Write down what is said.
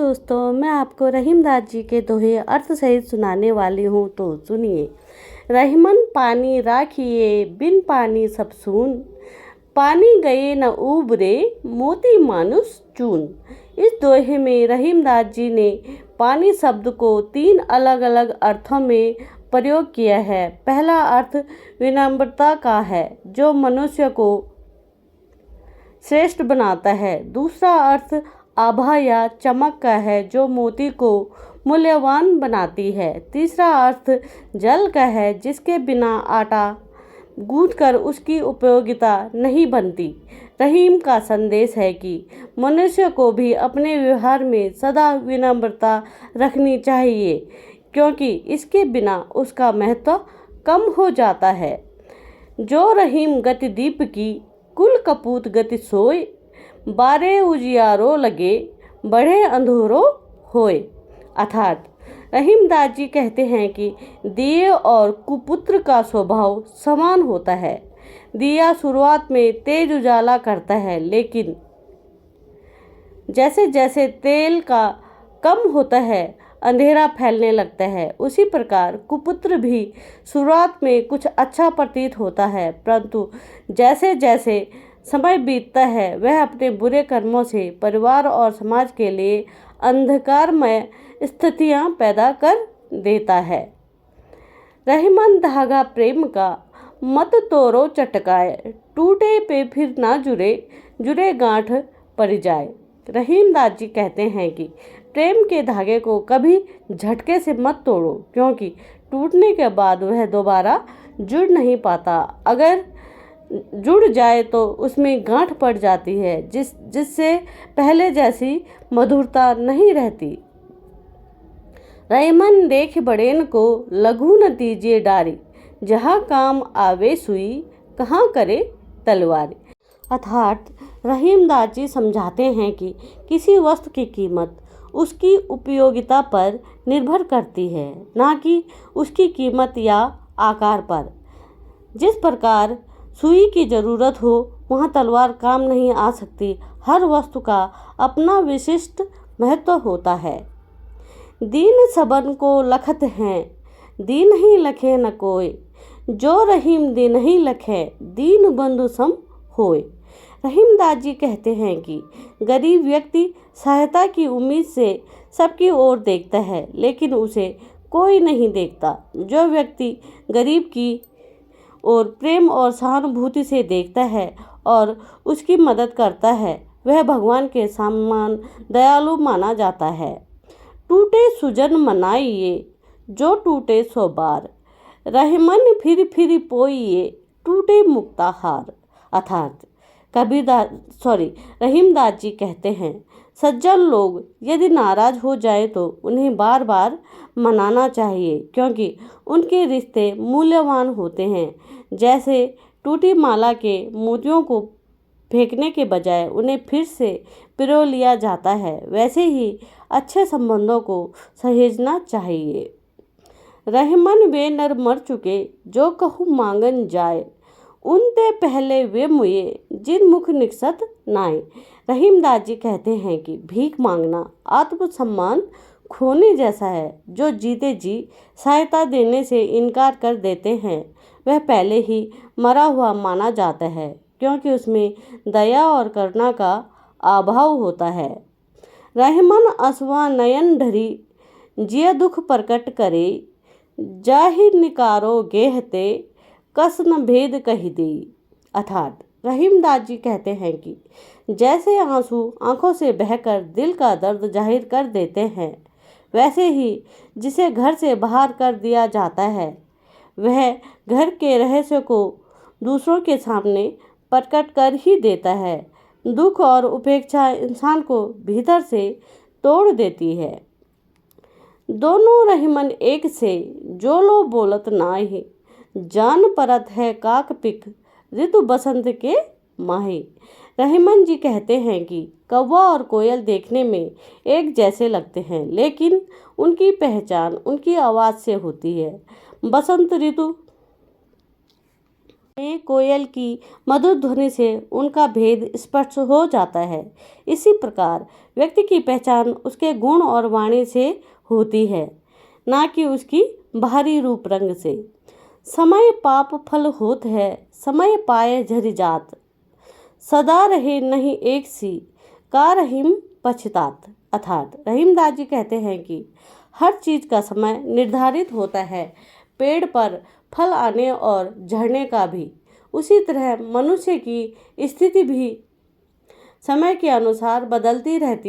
दोस्तों, मैं आपको रहीमदास जी के दोहे अर्थ सहित सुनाने वाली हूँ, तो सुनिए। रहीमन पानी राखिए, बिन पानी सब सून। पानी गए न उबरे, मोती मानुष चून। इस दोहे में रहीमदास जी ने पानी शब्द को 3 अलग अलग अर्थों में प्रयोग किया है। पहला अर्थ विनम्रता का है, जो मनुष्य को श्रेष्ठ बनाता है। दूसरा अर्थ आभा या चमक का है, जो मोती को मूल्यवान बनाती है। तीसरा अर्थ जल का है, जिसके बिना आटा गूंथकर उसकी उपयोगिता नहीं बनती। रहीम का संदेश है कि मनुष्य को भी अपने व्यवहार में सदा विनम्रता रखनी चाहिए, क्योंकि इसके बिना उसका महत्व कम हो जाता है। जो रहीम गति दीप की, कुल कपूत गति सोए। बारे उजियारो लगे, बढ़े अंधेरो होए। अर्थात रहीमदास जी कहते हैं कि दिए और कुपुत्र का स्वभाव समान होता है। दिया शुरुआत में तेज उजाला करता है, लेकिन जैसे जैसे तेल का कम होता है, अंधेरा फैलने लगता है। उसी प्रकार कुपुत्र भी शुरुआत में कुछ अच्छा प्रतीत होता है, परंतु जैसे जैसे समय बीतता है, वह अपने बुरे कर्मों से परिवार और समाज के लिए अंधकारमय स्थितियां पैदा कर देता है। रहीमन धागा प्रेम का, मत तोड़ो चटकाए। टूटे पे फिर ना जुड़े, जुड़े गांठ पड़ जाए। रहीमदास जी कहते हैं कि प्रेम के धागे को कभी झटके से मत तोड़ो, क्योंकि टूटने के बाद वह दोबारा जुड़ नहीं पाता। अगर जुड़ जाए तो उसमें गांठ पड़ जाती है, जिससे पहले जैसी मधुरता नहीं रहती। रहीमन देख बड़ेन को, लघु न दीजिए डारी। जहाँ काम आवे सुई, कहाँ करे तलवारी। अर्थात रहीमदास जी समझाते हैं कि किसी वस्तु की कीमत उसकी उपयोगिता पर निर्भर करती है, ना कि उसकी कीमत या आकार पर। जिस प्रकार सुई की जरूरत हो, वहाँ तलवार काम नहीं आ सकती। हर वस्तु का अपना विशिष्ट महत्व होता है। दीन सबन को लखत हैं, दीन ही लखे न कोय। जो रहीम दीन ही लखे, दीन बंधु सम होय। रहीमदास जी कहते हैं कि गरीब व्यक्ति सहायता की उम्मीद से सबकी ओर देखता है, लेकिन उसे कोई नहीं देखता। जो व्यक्ति गरीब की और प्रेम और सहानुभूति से देखता है और उसकी मदद करता है, वह भगवान के समान दयालु माना जाता है। टूटे सुजन मनाइए, जो टूटे सो बार। रहीमन फिर पोइए, टूटे मुक्ता हार। अर्थात रहीमदास जी कहते हैं, सज्जन लोग यदि नाराज हो जाए तो उन्हें बार बार मनाना चाहिए, क्योंकि उनके रिश्ते मूल्यवान होते हैं। जैसे टूटी माला के मोतियों को फेंकने के बजाय उन्हें फिर से पिरो लिया जाता है, वैसे ही अच्छे संबंधों को सहेजना चाहिए। रहीमन वे नर मर चुके, जो कहूँ मांगन जाए। उनते पहले वे मुए, जिन मुख निकसत नाए। रहीमदास जी कहते हैं कि भीख मांगना आत्मसम्मान खोने जैसा है। जो जीते जी सहायता देने से इनकार कर देते हैं, वह पहले ही मरा हुआ माना जाता है, क्योंकि उसमें दया और करुणा का अभाव होता है। रहीमन असवा नयन ढरी, जिय दुख प्रकट करे। जाहिर निकारो गेहते, कस न भेद कही दे। अर्थात रहीमदास जी कहते हैं कि जैसे आंसू आंखों से बहकर दिल का दर्द जाहिर कर देते हैं, वैसे ही जिसे घर से बाहर कर दिया जाता है, वह घर के रहस्य को दूसरों के सामने प्रकट कर ही देता है। दुख और उपेक्षा इंसान को भीतर से तोड़ देती है। दोनों रहीमन एक से, जो लो बोलत नाहि। जान परत है काक पिक, ऋतु बसंत के माही। रहीमन जी कहते हैं कि कौवा और कोयल देखने में एक जैसे लगते हैं, लेकिन उनकी पहचान उनकी आवाज़ से होती है। बसंत ऋतु कोयल की मधुर ध्वनि से उनका भेद स्पष्ट हो जाता है। इसी प्रकार व्यक्ति की पहचान उसके गुण और वाणी से होती है, ना कि उसकी बाहरी रूप रंग से। समय पाप फल होत है, समय पाए झरि जात, सदा रहे नहीं एक सी, का रहीम पछतात। अर्थात रहीमदास जी कहते हैं कि हर चीज का समय निर्धारित होता है, पेड़ पर फल आने और झड़ने का भी। उसी तरह मनुष्य की स्थिति भी समय के अनुसार बदलती रहती है।